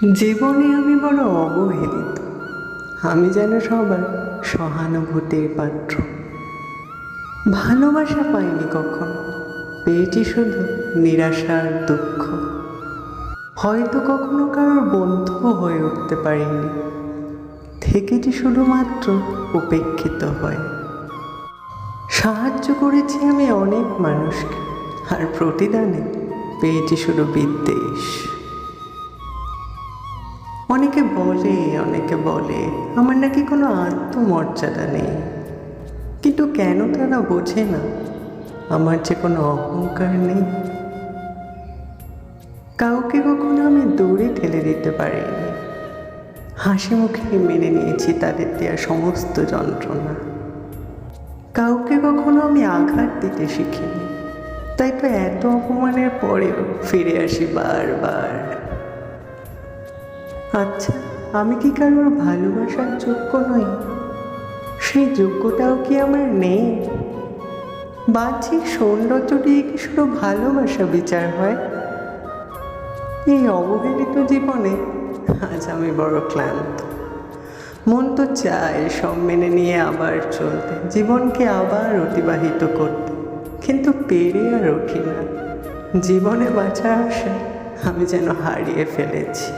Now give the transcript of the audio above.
জীবনে আমি বড় অবহেলিত। আমি যেন সবার সহানুভূতির পাত্র। ভালোবাসা পাইনি কখনো, পেয়েছি শুধু নিরাশার দুঃখ। হয়তো কখনো কারোর বন্ধু হয়ে উঠতে পারিনি, থেকেছি শুধুমাত্র উপেক্ষিত হয়ে। সাহায্য করেছি আমি অনেক মানুষকে, আর প্রতিদানে পেয়েছি শুধু বিদ্বেষ। অনেকে বলে আমার নাকি কোনো আত্মমর্যাদা নেই, কিন্তু কেন তারা বোঝে না আমার যে কোনো অহংকার নেই। কাউকে কখনো আমি দূরে ঠেলে দিতে পারিনি, হাসি মুখে মেনে নিয়েছি তাদের দেওয়া সমস্ত যন্ত্রণা। কাউকে কখনো আমি আঘাত দিতে শিখিনি, তাই তো এত অপমানের পরেও ফিরে আসি বারবার। আচ্ছা, আমি কি কারোর ভালোবাসার যোগ্য নই? সেই যোগ্যতাও কি আমার নেই? বাহ্যিক সৌন্দর্য দিয়ে কি শুধু ভালোবাসা বিচার হয়? এই অবহেলিত জীবনে আজ আমি বড় ক্লান্ত। মন তো চায় সব মেনে নিয়ে আবার চলতে, জীবনকে আবার অতিবাহিত করতে, কিন্তু পেরে আর উঠি না। জীবনে বাঁচার আশা আমি যেন হারিয়ে ফেলেছি।